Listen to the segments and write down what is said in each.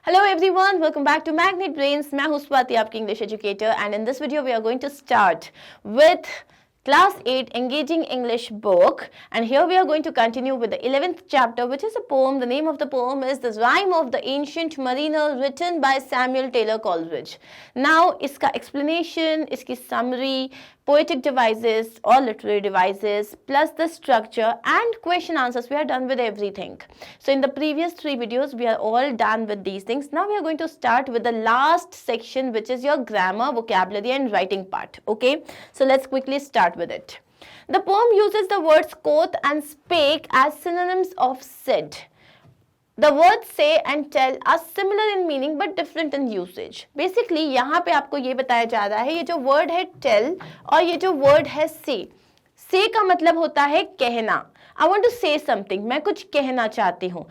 Hello everyone, welcome back to Magnet Brains. मैं हूँ स्वाति आपकी English educator and in this video we are going to start with Class 8 Engaging English book, and here we are going to continue with the 11th chapter, which is a poem. The name of the poem is The Rime of the Ancient Mariner, written by Samuel Taylor Coleridge. Now इसका explanation, इसकी summary, poetic devices or literary devices, plus the structure and question answers, we are done with everything. So in the previous 3 videos we are all done with these things. Now we are going to start with the last section, which is your grammar, vocabulary and writing part. Okay, so let's quickly start with it. The poem uses the words quoth and spake as synonyms of said. The words say and tell are similar in meaning but different in usage. Basically यहाँ पे आपको ये बताया जा रहा है, ये जो word है tell और ये जो word है say का मतलब होता है कहना. I want to say something, मैं कुछ कहना चाहती हूँ.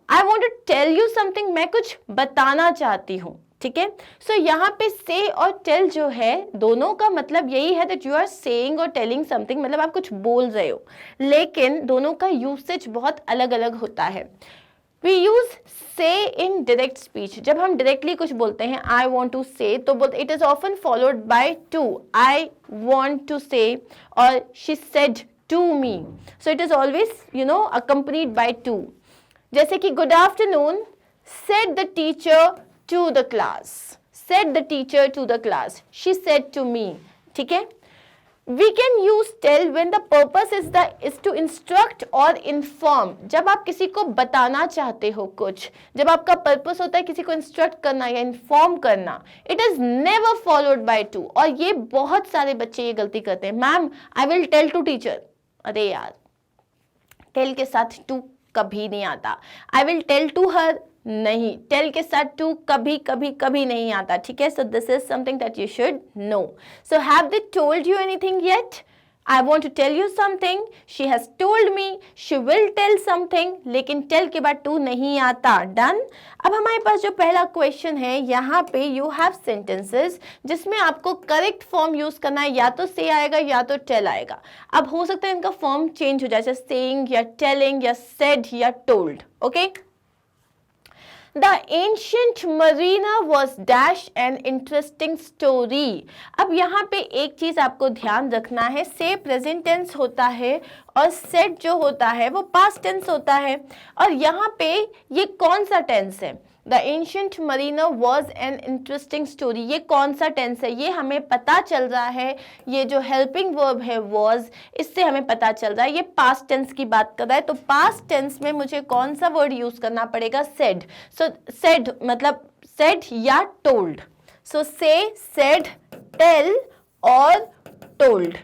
I want to tell you something, मैं कुछ बताना चाहती हूँ. ठीक है, सो यहाँ पे से और टेल जो है दोनों का मतलब यही है दैट यू आर सेइंग और टेलिंग समथिंग, मतलब आप कुछ बोल रहे हो, लेकिन दोनों का यूसेज बहुत अलग अलग होता है. वी यूज से इन डायरेक्ट स्पीच. जब हम डायरेक्टली कुछ बोलते हैं आई वॉन्ट टू से, तो बोलते it is often followed by to. I want to say और she said to me, so it is always accompanied by to. जैसे कि good afternoon, said the teacher to the class, said the teacher to the class, she said to me. ठीक है, we can use tell when the purpose is to instruct or inform. जब आप किसी को बताना चाहते हो कुछ, जब आपका पर्पस होता है किसी को इंस्ट्रक्ट करना या इन्फॉर्म करना, it is never followed by to. और ये बहुत सारे बच्चे ये गलती करते हैं. Ma'am I will tell to teacher, अरे यार टेल के साथ टू कभी नहीं आता. I will tell to her, नहीं, टेल के साथ टू कभी कभी कभी नहीं आता. ठीक है, so this is something that you should know. So have they told you anything yet? I want to tell you something, she has told me, she will tell something, लेकिन टेल के बाद टू नहीं आता. Done. अब हमारे पास जो पहला question है, यहाँ पे यू हैव सेंटेंसेस जिसमें आपको करेक्ट फॉर्म यूज करना है, या तो से आएगा या तो टेल आएगा. अब हो सकता है इनका फॉर्म चेंज हो जाए, जैसे सेइंग या टेलिंग या सेड या told. Okay. The ancient mariner was dash an interesting story. अब यहाँ पे एक चीज आपको ध्यान रखना है, से प्रेजेंट टेंस होता है और सेड जो होता है वो पास्ट टेंस होता है. और यहाँ पे ये कौन सा टेंस है? The ancient mariner was an interesting story. ये कौन सा टेंस है? ये हमें पता चल रहा है, ये जो हेल्पिंग वर्ब है was, इससे हमें पता चल रहा है ये पास्ट टेंस की बात कर रहा है. तो पास्ट टेंस में मुझे कौन सा वर्ड यूज करना पड़ेगा? said. सो said मतलब said या told. सो say, said, tell और told.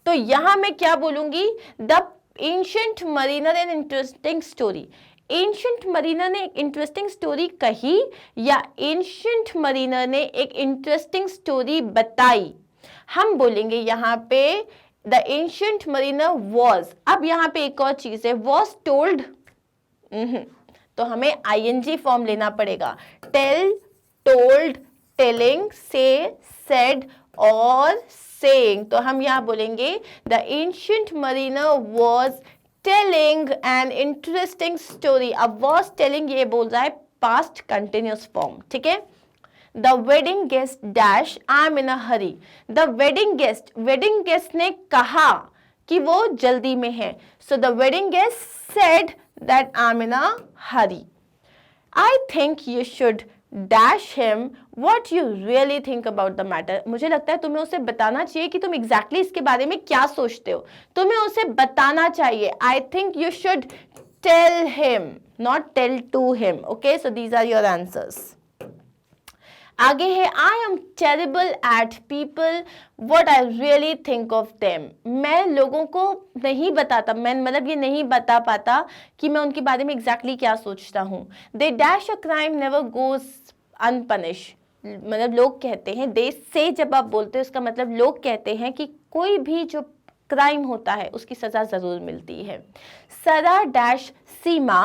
तो यहाँ मैं क्या बोलूंगी? The ancient mariner an interesting story. Ancient Mariner ने एक इंटरेस्टिंग स्टोरी कही या एंशिएंट मरीनर ने एक इंटरेस्टिंग स्टोरी बताई? हम बोलेंगे यहाँ पे द एंशिएंट मरीनर वॉज. अब यहाँ पे एक और चीज है, वॉज टोल्ड, तो हमें आईएनजी फॉर्म लेना पड़ेगा. टेल, टोल्ड, टेलिंग, से, सेड और सेइंग. तो हम यहाँ बोलेंगे the ancient Mariner was telling an interesting story. अब वॉज टेलिंग ये बोल रहा है पास्ट कंटिन्यूस फॉर्म. ठीक है. The wedding guest dash I am in a Hari. The wedding guest ने कहा कि वो जल्दी में है. So the wedding guest said that I am in a Hari. I think you should dash him what you really think about the matter. मुझे लगता है तुम्हें उसे बताना चाहिए कि तुम exactly इसके बारे में क्या सोचते हो. तुम्हें उसे बताना चाहिए. I think you should tell him, not tell to him. Okay, so these are your answers. आगे है I am terrible at people what I really think of them. मैं लोगों को नहीं बताता, मैं मतलब ये नहीं बता पाता कि मैं उनके बारे में exactly क्या सोचता हूँ. They dash a crime never goes unpunished. मतलब लोग कहते हैं, देश से जब आप बोलते हैं उसका मतलब लोग कहते हैं कि कोई भी जो क्राइम होता है उसकी सजा जरूर मिलती है. Sara dash Seema,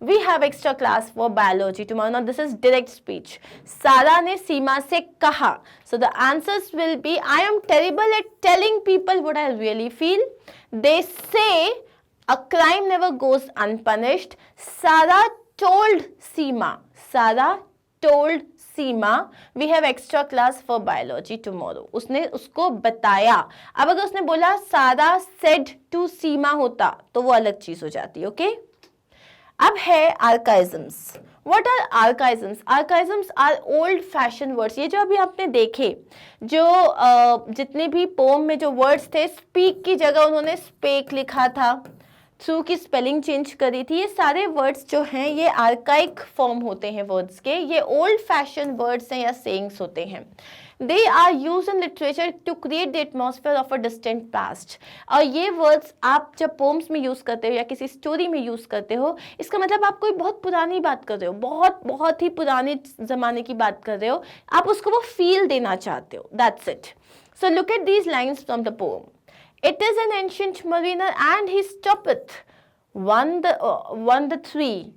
we have extra class for biology tomorrow. Now this is direct speech. Sara ने सीमा से कहा. So the answers will be I am terrible at telling people what I really feel. They say a crime never goes unpunished. Sara told Seema. Sara told Seema we have extra class for biology tomorrow, उसने उसको बताया। अब अगर उसने बोला सारा said to सीमा होता तो वो अलग चीज हो जाती, ओके। अब है archaisms. What are archaisms? Archaisms are old fashion words. ये जो अभी आपने देखे, जो जितने भी पोम में जो वर्ड्स थे, स्पीक की जगह उन्होंने स्पेक लिखा था, थ्रू की स्पेलिंग चेंज करी थी, ये सारे वर्ड्स जो हैं ये आर्काइक फॉर्म होते हैं वर्ड्स के, ये ओल्ड फैशन वर्ड्स हैं या सेइंग्स होते हैं। They are use in literature to create the atmosphere of a distant past. और ये वर्ड्स आप जब पोम्स में यूज करते हो या किसी स्टोरी में यूज करते हो, इसका मतलब आप कोई बहुत पुरानी बात कर रहे हो, बहुत बहुत ही पुराने जमाने की बात कर रहे हो, आप उसको वो फील देना चाहते हो, that's it. So look at these lines from the pome. It is an ancient mariner, and he stoppeth won the tree.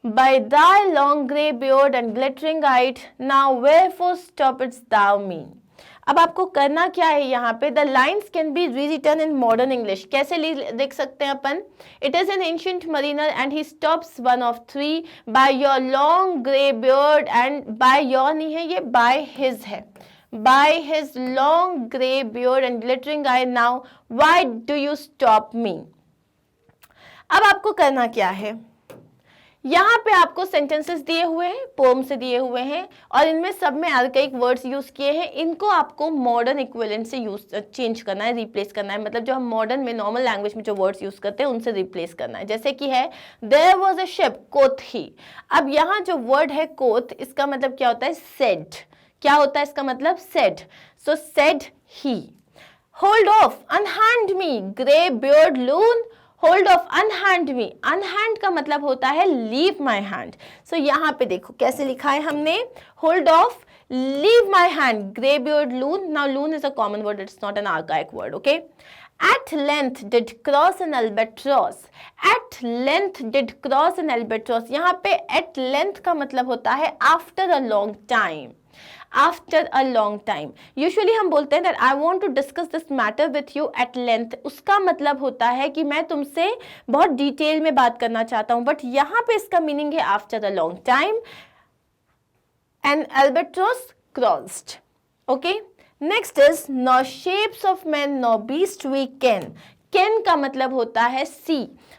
By thy long grey beard and glittering eyed, now wherefore stoppest thou me? अब आपको करना क्या है यहाँ पे? The lines can be rewritten in modern English. कैसे लिख सकते हैं अपन? It is an ancient mariner and he stops one of three by your long grey beard, and by your नहीं है, ये by his है, by his long grey beard and glittering eye, now why do you stop me? अब आपको करना क्या है? यहाँ पे आपको सेंटेंसेस दिए हुए हैं, पोम से दिए हुए हैं, और इनमें सब में आर्काइक वर्ड्स यूज किए हैं। इनको आपको मॉडर्न इक्विवेलेंट से यूज चेंज करना है, रिप्लेस करना है। मतलब जो हम मॉडर्न में नॉर्मल लैंग्वेज में जो वर्ड्स यूज करते हैं उनसे रिप्लेस करना है। जैसे कि है देयर वाज अ शिप, कोथ ही। अब यहाँ जो वर्ड है कोथ, इसका मतलब क्या होता है? सेड। क्या होता है इसका मतलब? Said. So said he. Hold off, unhand me, grey beard loon, hold off unhand me. Unhand का मतलब होता है लीव माई हैंड। सो यहाँ पे देखो कैसे लिखा है हमने, hold of, leave my hand, grey beard loon. Now loon is a common word, it's not an archaic word, okay. At length did cross an albatross. At length did cross an albatross. यहाँ पे at length का मतलब होता है after a long time. After a long time. Usually हम बोलते हैं that I want to discuss this matter with you at length. उसका मतलब होता है कि मैं तुमसे बहुत डिटेल में बात करना चाहता हूँ, बट यहाँ पे इसका मीनिंग है after a long time. An albatross crossed. Okay. Next is nor shapes of man nor beast we ken. Ken का मतलब होता है see.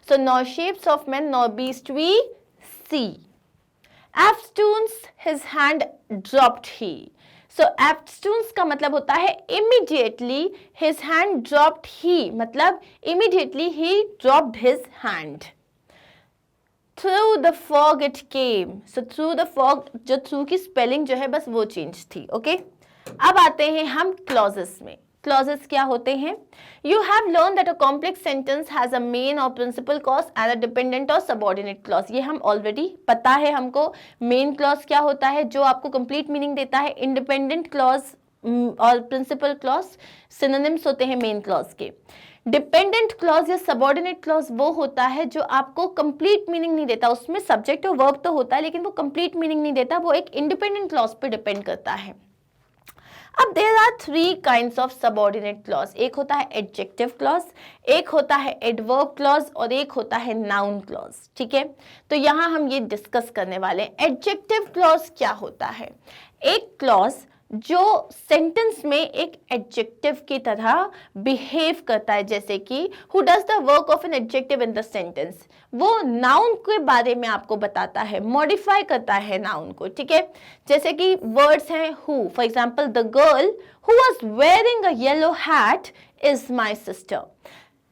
So nor shapes of man nor beast we see. Eftsoons his hand dropped he. So eftsoons का मतलब होता है immediately, his hand dropped he मतलब immediately he dropped his hand. Through the fog it came. So through the fog, जो through की spelling जो है बस वो चेंज थी, ओके। अब आते हैं हम क्लॉजेस में। क्लॉजेस क्या होते हैं? You have learn that a complex sentence has a main और principal clause and a dependent और सबऑर्डिनेट क्लॉज। ये हम ऑलरेडी पता है हमको। मेन क्लॉज क्या होता है? जो आपको कंप्लीट मीनिंग देता है। इंडिपेंडेंट क्लॉज और प्रिंसिपल क्लॉज सिनोनिम्स होते हैं मेन क्लॉज के। डिपेंडेंट क्लॉज या सबऑर्डिनेट क्लॉज वो होता है जो आपको कंप्लीट मीनिंग नहीं देता। उसमें सब्जेक्ट और वर्ब तो होता है लेकिन वो कंप्लीट मीनिंग नहीं देता, वो एक इंडिपेंडेंट क्लॉज पे डिपेंड करता है। अब there are three kinds of subordinate clause. एक होता है एडजेक्टिव क्लॉज, एक होता है एडवर्ब क्लॉज और एक होता है नाउन क्लॉज, ठीक है। तो यहाँ हम ये डिस्कस करने वाले हैं। एडजेक्टिव क्लॉज क्या होता है? एक क्लॉज जो सेंटेंस में एक एडजेक्टिव की तरह बिहेव करता है, जैसे कि who does the work of an adjective in the sentence. वो नाउन के बारे में आपको बताता है, मॉडिफाई करता है नाउन को, ठीक है। जैसे कि वर्ड्स हैं who, for example the girl who was wearing a yellow hat is my sister.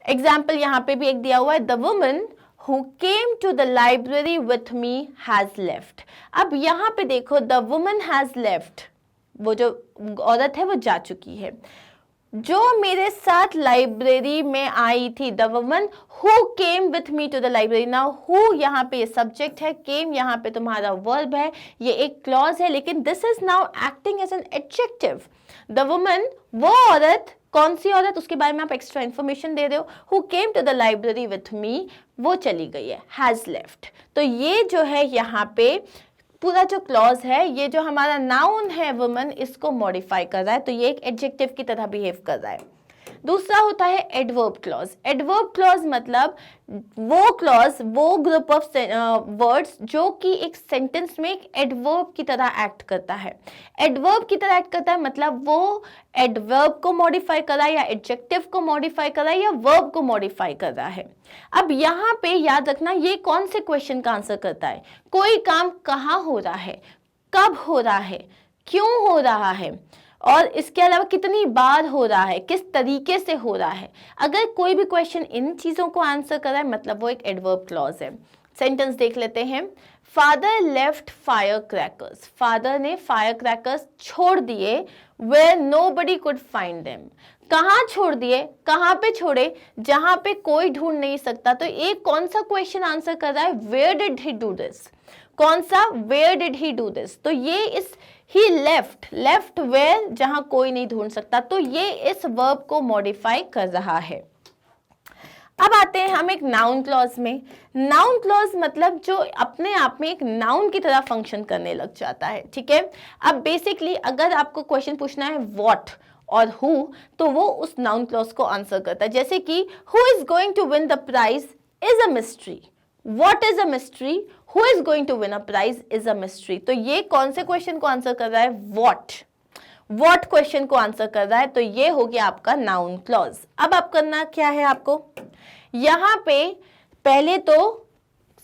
Example यहाँ पे भी एक दिया हुआ है, the woman who came to the library with me has left। अब यहाँ पे देखो the woman has left, वो जो औरत है वो जा चुकी है। जो मेरे साथ लाइब्रेरी में आई थी, the woman who came with me to the library. Now who यहाँ पे सब्जेक्ट है, केम यहाँ पे तुम्हारा वर्ब है, ये एक क्लॉज है, लेकिन this is now acting as an adjective. The woman, वो औरत, कौन सी औरत, उसके बारे में आप एक्स्ट्रा इन्फॉर्मेशन दे रहे हो। Who came to the library with me, वो चली गई है, हैज लेफ्ट। तो ये जो है यहाँ पे पूरा जो क्लॉज है, ये जो हमारा नाउन है वुमन, इसको मॉडिफाई कर रहा है, तो ये एक एडजेक्टिव की तरह बिहेव कर रहा है। दूसरा होता है एडवर्ब क्लॉज। एडवर्ब क्लॉज मतलब वो क्लॉज, वो ग्रुप ऑफ वर्ड्स जो कि एक सेंटेंस में एक एडवर्ब की तरह एक्ट करता है। एडवर्ब की तरह एक्ट करता है मतलब वो एडवर्ब को मॉडिफाई कर रहा है या एडजेक्टिव को मॉडिफाई कर रहा है या वर्ब को मॉडिफाई कर रहा है। अब यहाँ पे याद रखना ये कौन से क्वेश्चन का आंसर करता है, कोई काम कहाँ हो रहा है, कब हो रहा है, क्यों हो रहा है, और इसके अलावा कितनी बार हो रहा है, किस तरीके से हो रहा है। अगर कोई भी क्वेश्चन इन चीजों को आंसर कर रहा है मतलब वो एक एडवर्ब क्लॉज है। सेंटेंस देख लेते हैं। Father left fire crackers, father ने फायर क्रैकर्स छोड़ दिए where nobody could find them. कहाँ छोड़ दिए, कहाँ पे छोड़े, जहां पे कोई ढूंढ नहीं सकता। तो एक कौन सा क्वेश्चन आंसर कर रहा है, where did he do this, कौन सा, where did he do this. तो ये इस ही लेफ्ट वेयर, जहां कोई नहीं ढूंढ सकता, तो ये इस वर्ब को मॉडिफाई कर रहा है। अब आते हैं हम एक नाउन क्लॉज में। नाउन क्लॉज मतलब जो अपने आप में एक नाउन की तरह फंक्शन करने लग जाता है, ठीक है। अब बेसिकली अगर आपको क्वेश्चन पूछना है व्हाट और हु, तो वो उस नाउन क्लॉज को आंसर करता है। जैसे कि who is going to win the prize is a mystery, what is a mystery, who is going to win a prize is a mystery. तो ये कौन से क्वेश्चन को आंसर कर रहा है, व्हाट क्वेश्चन को आंसर कर रहा है। तो ये हो गया आपका नाउन क्लॉज। अब आप करना क्या है आपको, यहाँ पे पहले तो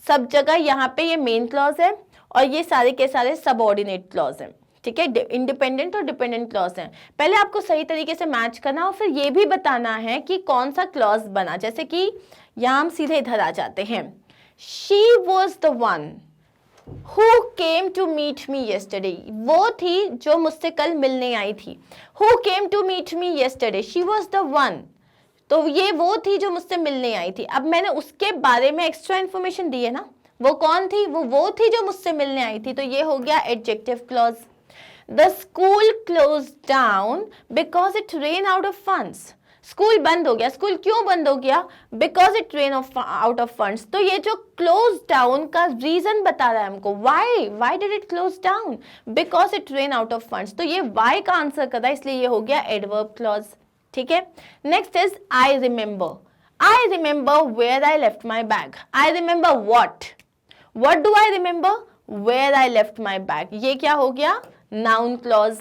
सब जगह यहाँ पे ये मेन क्लॉज है और ये सारे के सारे सबऑर्डिनेट क्लॉज हैं, ठीक है, इंडिपेंडेंट और डिपेंडेंट क्लॉज हैं। पहले आपको सही तरीके से मैच करना और फिर ये भी बताना है कि कौन सा क्लॉज बना। जैसे कि यहाँ हम सीधे इधर आ जाते हैं। She was the one who came to meet me yesterday, वो थी जो मुझसे कल मिलने आई थी। Who came to meet me yesterday, she was the one, तो ये वो थी जो मुझसे मिलने आई थी। अब मैंने उसके बारे में एक्स्ट्रा इन्फॉर्मेशन दी है ना, वो कौन थी, वो थी जो मुझसे मिलने आई थी। तो ये हो गया adjective clause. The school close down because it rain out of funds, school बंद हो गया। स्कूल क्यों बंद हो गया, because it rain out of funds. तो ये जो क्लोज डाउन का रीजन बता रहा है हमको, why did it close down, because it rain out of funds. तो ये वाई का आंसर कर रहा है, इसलिए ये हो गया एडवर्ब क्लॉज, ठीक है। Next is I remember where I left my bag. I remember what do I remember, where I left my bag. ये क्या हो गया, noun clause.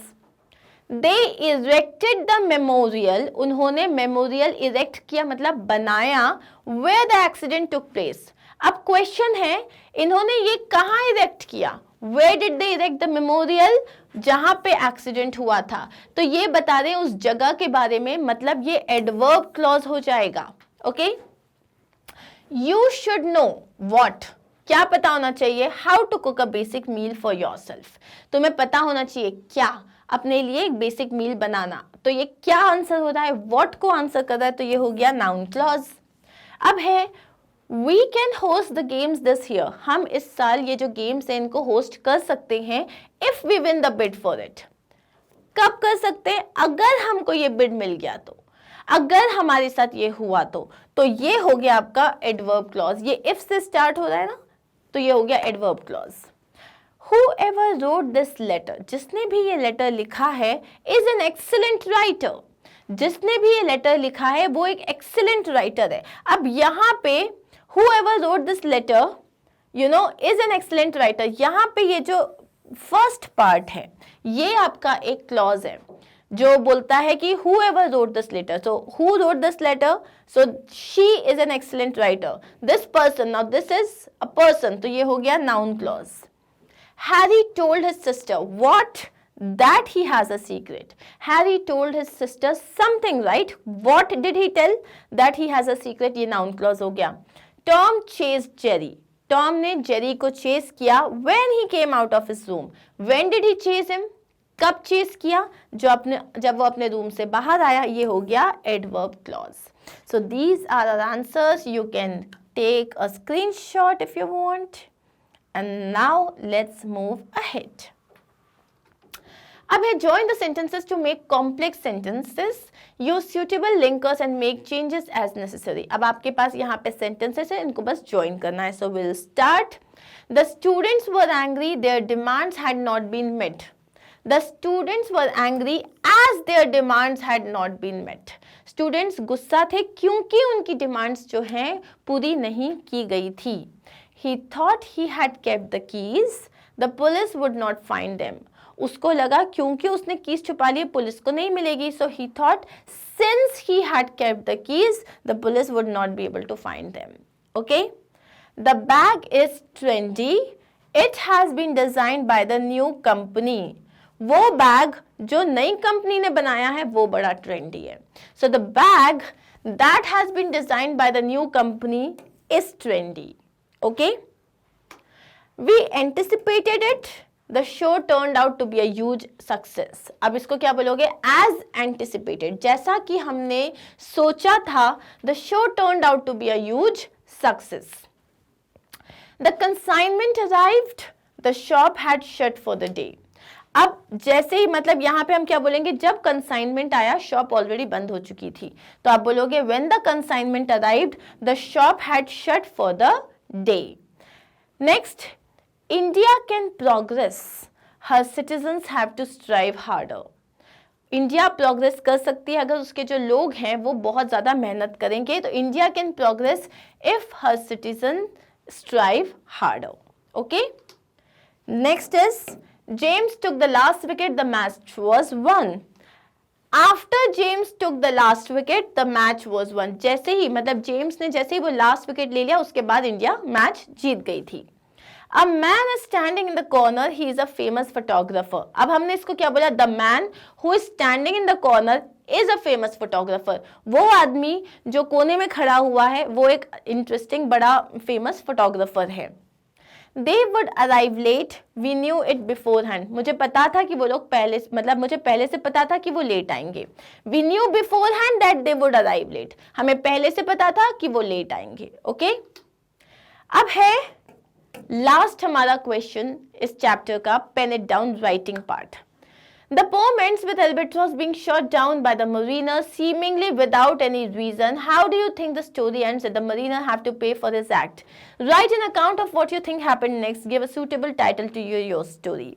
They erected the memorial, उन्होंने मेमोरियल इरेक्ट किया मतलब बनाया, where the accident took place. अब question है इन्होंने ये कहाँ इरेक्ट किया, where did they erect the memorial, जहां पे एक्सीडेंट हुआ था। तो ये बता रहे हैं उस जगह के बारे में, मतलब ये एडवर्ब क्लॉज हो जाएगा, okay. You should know what, क्या पता होना चाहिए, how to cook a basic meal for yourself, तुम्हें पता होना चाहिए क्या, अपने लिए एक बेसिक मील बनाना। तो ये क्या आंसर हो रहा है, व्हाट को आंसर कर रहा है, तो ये हो गया नाउन क्लॉज। अब है We can host the games this year, हम इस साल ये जो गेम्स हैं इनको होस्ट कर सकते हैं if we win the bid for it। कब कर सकते हैं, अगर हमको ये बिड मिल गया तो, अगर हमारे साथ ये हुआ तो ये हो गया आपका एडवर्ब क्लॉज। ये if से स्टार्ट हो रहा है ना, तो ये हो गया adverb clause. Whoever wrote this letter, जिसने भी ये लेटर लिखा है, is an excellent writer, जिसने भी ये लेटर लिखा है वो एक एक्सीलेंट राइटर है। अब यहाँ पे whoever wrote this letter, you know, is an excellent writer, यहाँ पे ये जो फर्स्ट पार्ट है ये आपका एक क्लॉज है जो बोलता है कि whoever wrote this letter, so who wrote this letter, so she is an excellent writer, this person, now this is a person, तो ये हो गया noun clause। Harry told his sister what, that he has a secret, Harry told his sister something, right, what did he tell, that he has a secret, ये noun clause हो गया। Tom chased Jerry, Tom ने Jerry को chess किया when he came out of his room, when did he chase him, कब chess किया, जब वो अपने रूम से बाहर आया, ये हो गया adverb clause. So these are our answers, you can take a screenshot if you want, and now let's move ahead। अब है join the sentences to make complex sentences, use suitable linkers and make changes as necessary। अब आपके पास यहाँ पे sentences है, इनको बस join करना है। So we'll start। The students were angry, their demands had not been met। The students were angry as their demands had not been met। Students गुस्सा थे क्योंकि उनकी डिमांड्स जो हैं पूरी नहीं की गई थी। He thought he had kept the keys, the police would not find them. उसको लगा क्योंकि उसने कीज छुपा लिए पुलिस को नहीं मिलेगी, so he thought since he had kept the keys, the police would not be able to find them. Okay? The bag is trendy. It has been designed by the new company. वो bag जो नई company ने बनाया है वो बड़ा trendy है. So the bag that has been designed by the new company is trendy. Okay? We anticipated it. The show turned out to be a huge success. अब इसको क्या बोलोगे? As anticipated. जैसा कि हमने सोचा था, the show turned out to be a huge success. The consignment arrived. The shop had shut for the day. अब जैसे ही मतलब यहाँ पे हम क्या बोलेंगे, जब कंसाइनमेंट आया शॉप ऑलरेडी बंद हो चुकी थी, तो आप बोलोगे when the consignment arrived the shop had shut for the day. Next, India can progress. Her citizens have to strive harder. India progress कर सकती है अगर उसके जो लोग हैं वो बहुत ज़्यादा मेहनत करेंगे. तो India can progress if her citizen strive harder. Okay, next is James took the last wicket, the match was won. After James took the last wicket, the match was won. जैसे ही मतलब जेम्स ने जैसे ही वो last wicket ले लिया उसके बाद India match जीत गई थी. A man is standing in the corner. He is a famous photographer. अब हमने इसको क्या बोला? The man who is standing in the corner is a famous photographer. वो आदमी जो कोने में खड़ा हुआ है वो एक इंटरेस्टिंग बड़ा फेमस फोटोग्राफर है. They would arrive late. We knew it beforehand. मुझे पता था कि वो लोग पहले मतलब मुझे पहले से पता था कि वो लेट आएंगे. We knew beforehand that they would arrive late. हमें पहले से पता था कि वो लेट आएंगे. ओके, अब है लास्ट हमारा क्वेश्चन इस चैप्टर का, pen it down writing part. The poem ends with Albatross being shot down by the mariner seemingly without any reason. How do you think the story ends? That the mariner have to pay for his act. Write an account of what you think happened next. Give a suitable title to your story.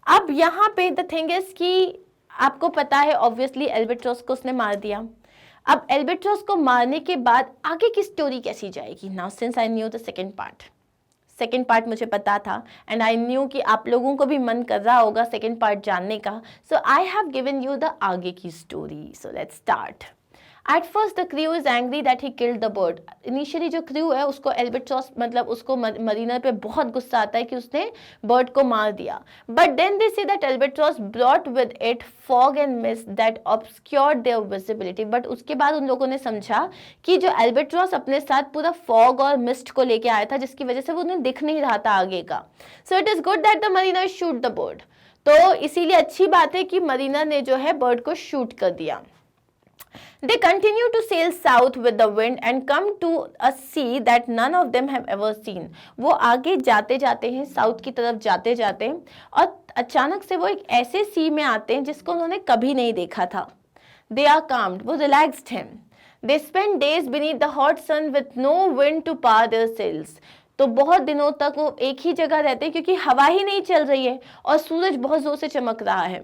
अब यहाँ पे the thing is कि आपको पता है obviously Albatross को उसने मार दिया. अब Albatross को मारने के बाद आगे की स्टोरी कैसी जाएगी? Now since I knew the second part मुझे पता था एंड आई न्यू कि आप लोगों को भी मन कर रहा होगा सेकेंड पार्ट जानने का, so I have given you the आगे की story. So let's start. At first the crew is angry that he killed the bird. Initially जो क्रू है उसको एल्बाट्रॉस मतलब उसको मरीनर पे बहुत गुस्सा आता है कि उसने बर्ड को मार दिया. But then they say that albatross brought with it fog and mist that obscured their visibility. But उसके बाद उन लोगों ने समझा कि जो एल्बाट्रॉस अपने साथ पूरा फॉग और मिस्ट को लेके आया था जिसकी वजह से वो उन्हें दिख नहीं रहा था आगे का. सो it is good that the Mariner shoot the bird. तो इसीलिए अच्छी बात है कि मरीनर ने जो है बर्ड को शूट कर दिया. They continue to sail south with the wind and come to a sea that none of them have ever seen. वो आगे जाते जाते हैं, साउथ की तरफ जाते जाते हैं और अचानक से वो एक ऐसे सी में आते हैं जिसको उन्होंने कभी नहीं देखा था. They are calmed, वो relaxed हैं. They spend days beneath the hot sun with no wind to power their sails. तो बहुत दिनों तक वो एक ही जगह रहते हैं क्योंकि हवा ही नहीं चल रही है और सूरज बहुत जोर से चमक रहा है.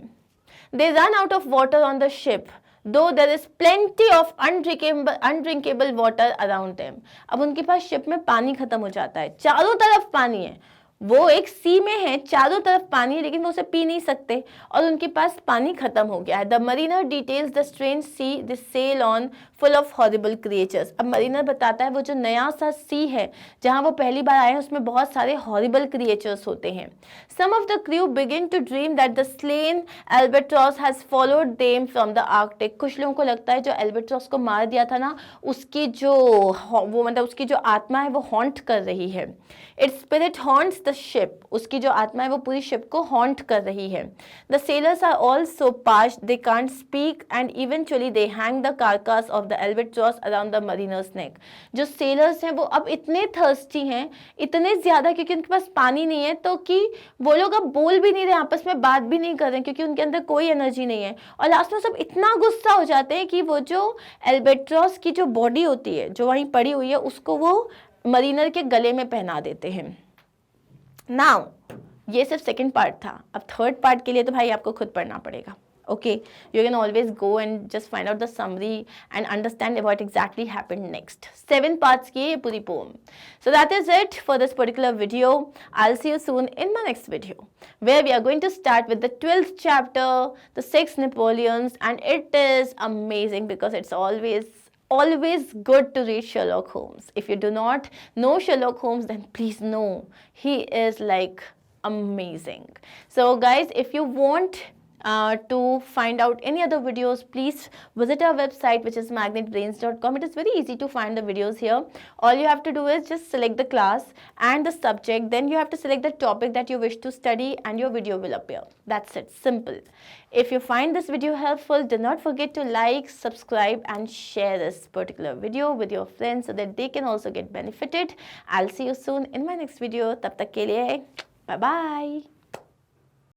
They run out of water on the ship. Though there is plenty of undrinkable water around them. अब उनके पास शिप में पानी खत्म हो जाता है, चारों तरफ पानी है, वो एक सी में है, चारों तरफ पानी है लेकिन वो उसे पी नहीं सकते और उनके पास पानी खत्म हो गया है. The mariner details the strange sea the sail on full of horrible creatures. अब मरीनर बताता है वो जो नया सा सी है जहाँ वो पहली बार आए हैं उसमें बहुत सारे हॉरिबल क्रिएचर्स होते हैं. Some of the crew begin to dream that the slain albatross has followed them from the Arctic. कुछ लोगों को लगता है जो एल्बाट्रॉस को मार दिया था ना उसकी जो वो मतलब उसकी जो आत्मा है वो हॉन्ट कर रही है. It's spirit haunts the ship. उसकी जो आत्मा है वो पूरी शिप को हॉन्ट कर रही है. The sailors are all so parched they can't speak and eventually they hang the carcass of the albatross around the mariner's neck. जो सेलर्स हैं वो अब इतने थर्स्टी हैं, इतने ज़्यादा क्योंकि उनके पास पानी नहीं है, तो कि वो लोग अब बोल भी नहीं रहे, आपस में बात भी नहीं कर रहे क्योंकि उनके अंदर कोई एनर्जी नहीं है. और लास्ट में सब इतना गुस्सा हो जाते हैं कि वो जो एल्बाट्रॉस की जो बॉडी होती है जो वहीं पड़ी हुई है उसको वो मरीनर के गले में पहना देते हैं. नाउ ये सिर्फ सेकंड पार्ट था, अब थर्ड पार्ट के लिए तो भाई आपको खुद पढ़ना पड़ेगा. Okay, you can always go and just find out the summary and understand what exactly happened next. 7 parts ki ye puri poem. So that is it for this particular video. I'll see you soon in my next video, where we are going to start with the 12th chapter, the 6 Napoleons, and it is amazing because it's always good to read Sherlock Holmes. If you do not know Sherlock Holmes, then please know he is like amazing. So guys, if you want to find out any other videos, please visit our website, which is magnetbrains.com. It is very easy to find the videos here. All you have to do is just select the class and the subject, then you have to select the topic that you wish to study and your video will appear. That's it, simple. If you find this video helpful, do not forget to like, subscribe and share this particular video with your friends so that they can also get benefited. I'll see you soon in my next video. Tab tak ke liye, bye bye.